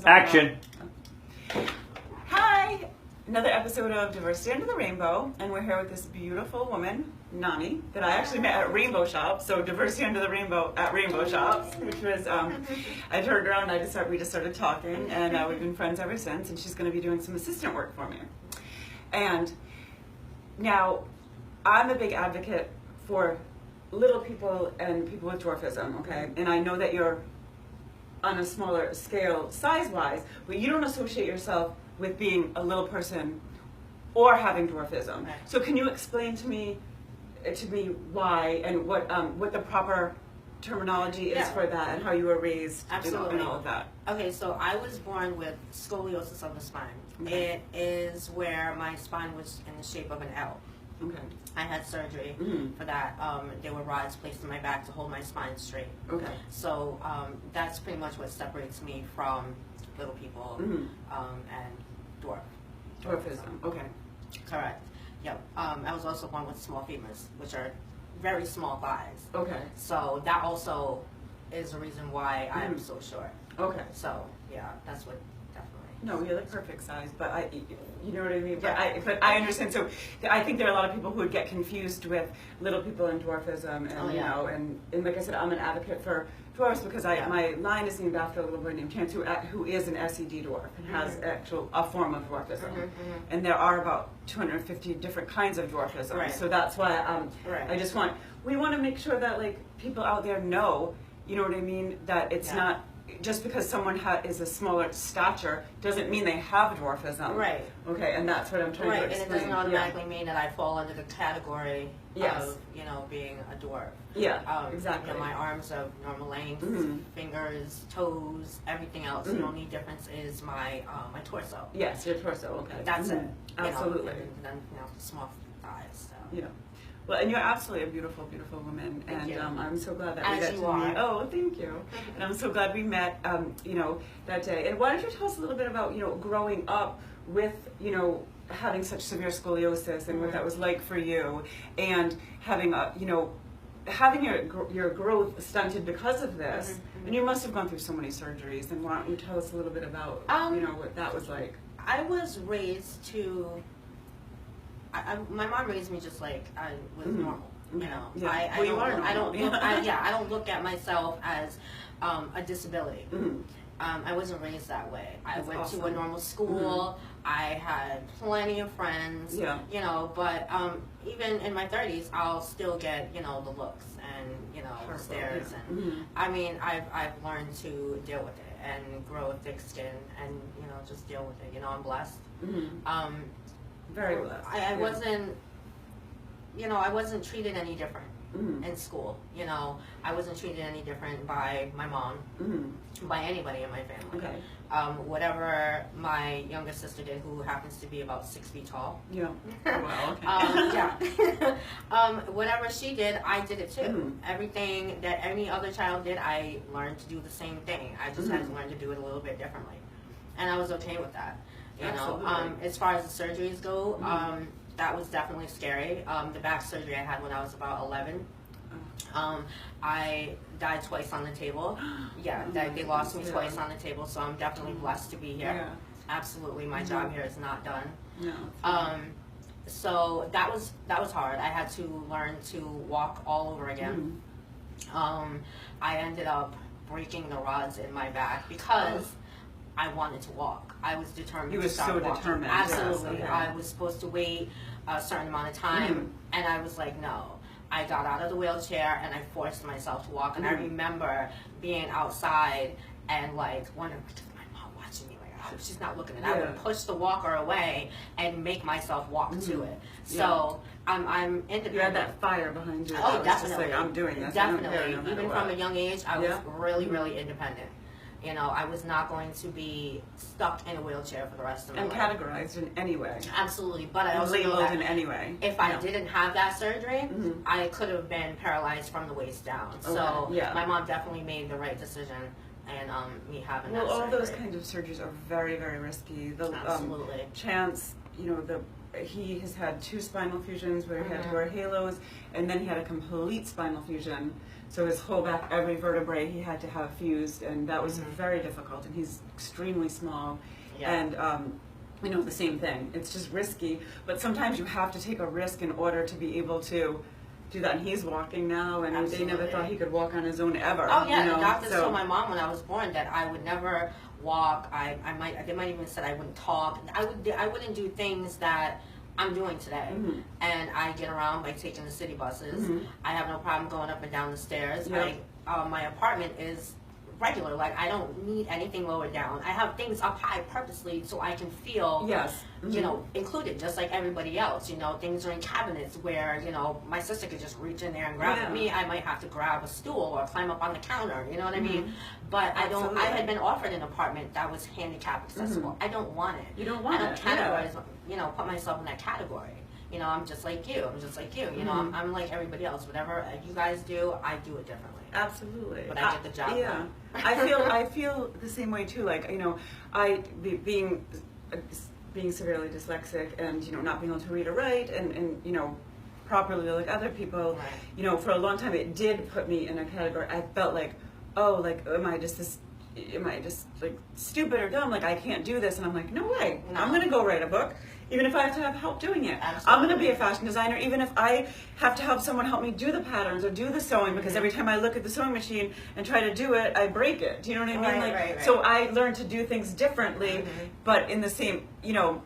Action. Hi, another episode of Diversity Under the Rainbow, and we're here with this beautiful woman, Nani, that I actually met at Rainbow Shop. So Diversity Under the Rainbow at Rainbow Shops, which was I turned around and we just started talking, and we've been friends ever since. And she's going to be doing some assistant work for me. And now, I'm a big advocate for little people and people with dwarfism. Okay, and I know that you're on a smaller scale size-wise, but you don't associate yourself with being a little person or having dwarfism. Right. So can you explain to me why and what the proper terminology is for that and how you were raised and all of that? Okay, so I was born with scoliosis of the spine. Okay. It is where my spine was in the shape of an L. Okay. I had surgery for that. There were rods placed in my back to hold my spine straight. Okay. So that's pretty much what separates me from little people and Dwarfism. Okay. Correct. Yep. I was also born with small femurs, which are very small thighs. Okay. So that also is a reason why I'm so short. Okay. So yeah, that's what definitely. No, you're the perfect size, but you know what I mean? Yeah. But I understand. So I think there are a lot of people who would get confused with little people and dwarfism, and you know, and like I said, I'm an advocate for dwarfs because my line is named after a little boy named Chance who is an SED dwarf and has a form of dwarfism, and there are about 250 different kinds of dwarfism. Right. So that's why we want to make sure that like people out there know, you know what I mean, that it's not. Just because someone is a smaller stature doesn't mean they have dwarfism. Right. Okay, and that's what I'm trying to explain. And it doesn't automatically mean that I fall under the category of, being a dwarf. Yeah, exactly. My arms are normal length, fingers, toes, everything else. The only difference is my torso. Yes, your torso, okay. That's it. Absolutely. And then, small thighs. So. Yeah. Well, and you're absolutely a beautiful, beautiful woman, Thank you. I'm so glad that As we got you to are. meet. Oh, thank you. And I'm so glad we met, that day. And why don't you tell us a little bit about, growing up with, having such severe scoliosis and what that was like for you, and having having your growth stunted because of this. And you must have gone through so many surgeries. And why don't you tell us a little bit about, what that was like? I was raised to. My mom raised me just like I was normal, Yeah. I don't look at myself as a disability. I wasn't raised that way. I went to a normal school. I had plenty of friends. But even in my 30s, I'll still get the looks and the stares. And I mean, I've learned to deal with it and grow a thick skin and just deal with it. I'm blessed. Very blessed. I wasn't, I wasn't treated any different in school. I wasn't treated any different by my mom, by anybody in my family. Okay. Whatever my younger sister did, who happens to be about 6 feet tall. Yeah. Well, okay. Whatever she did, I did it too. Everything that any other child did, I learned to do the same thing. I just had to learn to do it a little bit differently, and I was okay with that. As far as the surgeries go, that was definitely scary. The back surgery I had when I was about 11. I died twice on the table. They lost me twice on the table, so I'm definitely blessed to be here. Yeah. Absolutely, my job here is not done. No. So that was hard. I had to learn to walk all over again. I ended up breaking the rods in my back because I wanted to walk. I was determined to start walking. You were so determined. Absolutely. Yes, okay. I was supposed to wait a certain amount of time, and I was like, no. I got out of the wheelchair, and I forced myself to walk. And I remember being outside and, wondering, is my mom watching me? I hope she's not looking at it. I would push the walker away and make myself walk to it. So I'm independent. You had that fire behind you. Oh, definitely. Just like, I'm doing this. Definitely. Even from a young age, I was really, really independent. I was not going to be stuck in a wheelchair for the rest of my life. And categorized in any way. Absolutely. But I also know labeled that in any way. if I didn't have that surgery, I could have been paralyzed from the waist down. Okay. So my mom definitely made the right decision, and me having that surgery. All those kinds of surgeries are very, very risky. Absolutely. Chance, he has had 2 spinal fusions where he had to wear halos, and then he had a complete spinal fusion. So his whole back, every vertebrae he had to have fused, and that was very difficult. And he's extremely small, and you know, the same thing. It's just risky, but sometimes you have to take a risk in order to be able to do that. And he's walking now, and they never thought he could walk on his own ever. Oh yeah, you know? the doctors told my mom when I was born that I would never walk. They might even said I wouldn't talk. I wouldn't do things that I'm doing today. And I get around by taking the city buses. I have no problem going up and down the stairs. My apartment is regular. Like, I don't need anything lower down. I have things up high purposely so I can feel, you know, included, just like everybody else. You know, things are in cabinets where, you know, my sister could just reach in there and grab it. Me, I might have to grab a stool or climb up on the counter. You know what I mean? But I had been offered an apartment that was handicap accessible. I don't want it. You don't want it. I don't categorize, you know, put myself in that category. You know, I'm just like you. You know, I'm like everybody else. Whatever you guys do, I do it differently. Absolutely. But I get the job done. I feel the same way too. Like, you know, being severely dyslexic and, you know, not being able to read or write and you know, properly like other people, you know, for a long time it did put me in a category. I felt like, oh, like, am I just like stupid or dumb? Like, I can't do this. And I'm like, no way. No. I'm going to go write a book. Even if I have to have help doing it. Absolutely. I'm going to be a fashion designer, even if I have to have someone help me do the patterns or do the sewing, because every time I look at the sewing machine and try to do it, I break it. Do you know what I mean? Right. So I learned to do things differently, but in the same, you know,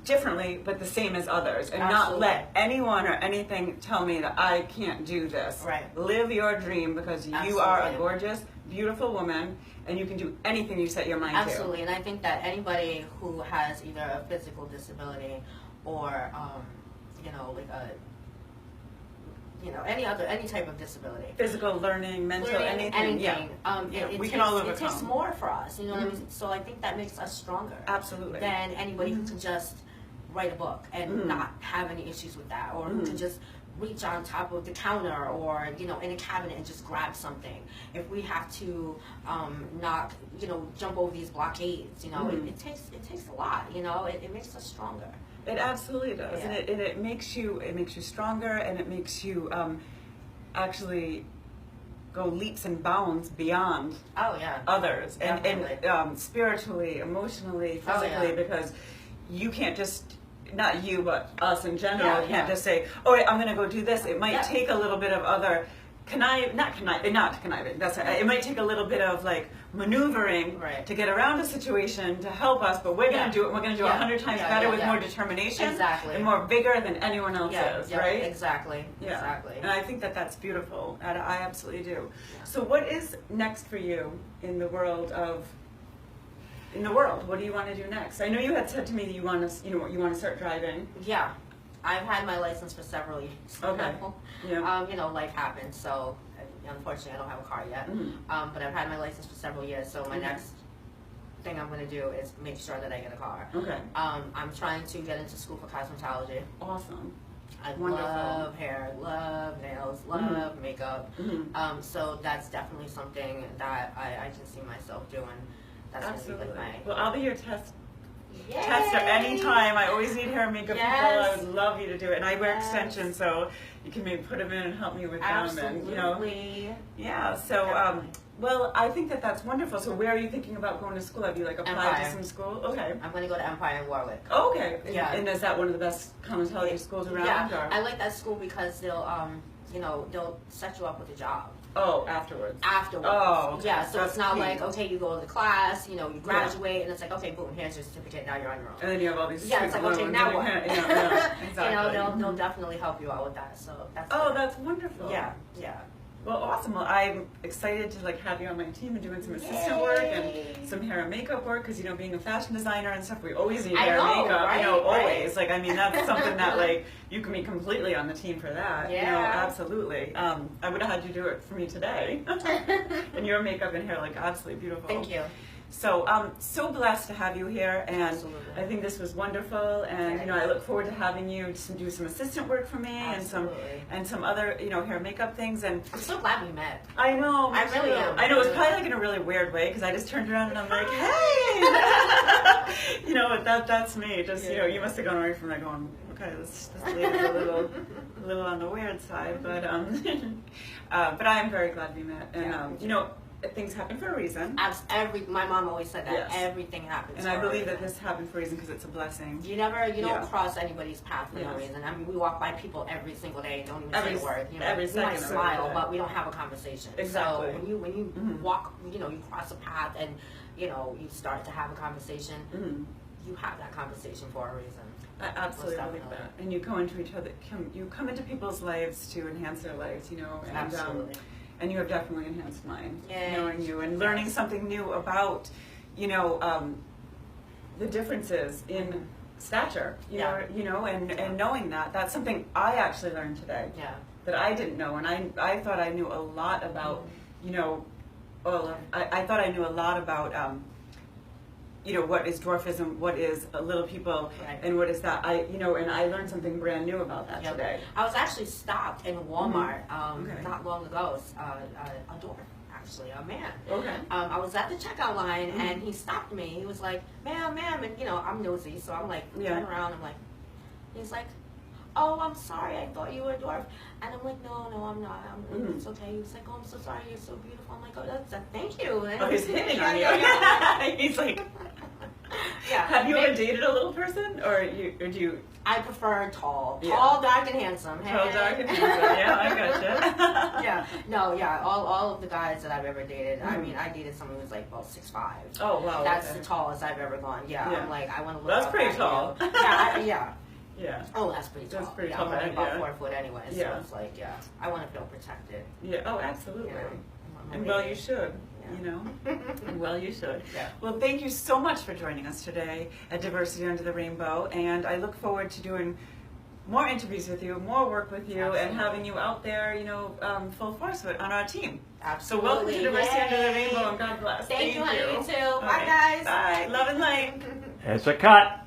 differently, but the same as others, and not let anyone or anything tell me that I can't do this. Live your dream, because you are a gorgeous, beautiful woman, and you can do anything you set your mind to. Absolutely, and I think that anybody who has either a physical disability or, you know, like a, you know, any type of disability, physical, learning, mental, anything. We can all overcome. It takes more for us, you know what I mean? So I think that makes us stronger. Absolutely. Than anybody who can just write a book and not have any issues with that, or who can just reach on top of the counter or, you know, in a cabinet and just grab something. If we have to jump over these blockades, you know, it takes a lot, you know, it makes us stronger. It absolutely does. And it makes you stronger, and it makes you actually go leaps and bounds beyond others, and spiritually, emotionally, physically, because you can't just, not you, but us in general, can't just say, oh, I'm going to go do this. It might take a little bit of other not conniving, that's right. It might take a little bit of like maneuvering to get around a situation to help us, but we're going to do it. We're going to do it 100 times better with more determination and more vigor than anyone else is, right? Exactly. And I think that that's beautiful. And I absolutely do. So what is next for you in the world of what do you want to do next? I know you had said to me that you want to start driving. Yeah, I've had my license for several years. Okay. You know, life happens, so unfortunately I don't have a car yet. But I've had my license for several years, so my next thing I'm going to do is make sure that I get a car. Okay. I'm trying to get into school for cosmetology. Awesome. I love hair, love nails, love makeup. So that's definitely something that I can see myself doing. That's absolutely. Like well, I'll be your tester anytime. I always need hair and makeup people. I would love you to do it. And I wear extensions, so you can maybe put them in and help me with them. And, you know, so, well, I think that that's wonderful. So where are you thinking about going to school? Have you like applied to some school? Okay. I'm going to go to Empire in Warwick. Oh, okay. Yeah. And is that one of the best cosmetology schools around? Yeah. Or? I like that school because they'll set you up with a job. Oh, afterwards. Oh, okay. Yeah, so it's not like, okay, you go to class, you graduate, and it's like, okay, boom, here's your certificate, now you're on your own. And then you have all these it's like, okay, now what? Exactly. They'll definitely help you out with that, so that's that's wonderful. Yeah. Well, awesome. Well, I'm excited to have you on my team and doing some assistant work and some hair and makeup work, because being a fashion designer and stuff, we always need hair and makeup. Right? Always. Right. That's something that you can be completely on the team for that. Yeah. Absolutely. I would have had you do it for me today. And your makeup and hair absolutely beautiful. Thank you. So I'm so blessed to have you here, and Absolutely. I think this was wonderful. And I look forward to having you do some assistant work for me Absolutely. and some other hair and makeup things. And I'm so glad we met. I know. I really am. I know it was probably in a really weird way, because I just turned around and I'm like, hey. You know, that's me. Just you know, you must have gone away from that going, okay, this lady's a little on the weird side, but I am very glad we met, and you know, things happen for a reason. My mom always said that. Yes. Everything happens. And I believe that this happened for a reason because it's a blessing. You don't cross anybody's path for no Yes. reason. I mean, we walk by people every single day and don't even Every- say a word. You know, every we might second of smile, every day. but we don't have a conversation. Exactly. So when you walk, you know, you cross a path and you know you start to have a conversation. You have that conversation for a reason. I absolutely Most believe definitely. that. And you go into each other. You come into people's lives to enhance their lives. You know, and Absolutely. and you have definitely enhanced mine. Yay. Knowing you and learning something new about, you know, the differences in stature. You know, and knowing that's something I actually learned today. Yeah. That I didn't know, and I thought I knew a lot about, you know, I thought I knew a lot about, you know, what is dwarfism, what is little people, Right. and what is that. And I learned something brand new about that Yep. today. I was actually stopped in Walmart Okay. not long ago. A dwarf, actually, a man. Okay. I was at the checkout line and he stopped me. He was like, ma'am, and you know, I'm nosy, so I'm like, turn around. I'm like, he's like, oh, I'm sorry, I thought you were a dwarf. And I'm like, no, I'm not. It's okay. He was like, oh, I'm so sorry, you're so beautiful. I'm like, oh, thank you. And Oh, he's hitting on you. yeah. He's like, Yeah. have you ever dated a little person, or do you? I prefer tall, Yeah. dark, and handsome. Hey. Tall, dark, and handsome. Yeah, I gotcha. Yeah, no, yeah. All of the guys that I've ever dated. I mean, I dated someone who was like, well, 6'5". Oh wow. That's okay. the tallest I've ever gone. Yeah, Yeah. I'm like, I want to look. That's up pretty at tall. You. Yeah, yeah. Yeah. Oh, that's pretty tall. That's pretty yeah, tall, I'm only about yeah. 4 foot anyway, so Yeah. it's like, yeah, I want to feel protected. Yeah. Oh, absolutely. You know? And well, you should. Yeah. You know. Well, you should. Yeah. Well, thank you so much for joining us today at Diversity Under the Rainbow, and I look forward to doing more interviews with you, more work with you, Absolutely. and having you out there, you know, full force with on our team. Absolutely. So welcome to Diversity Under the Yay. Rainbow, and God bless. Thank you, honey. You too. All Bye, right. guys. Bye. Love and light. It's a cut.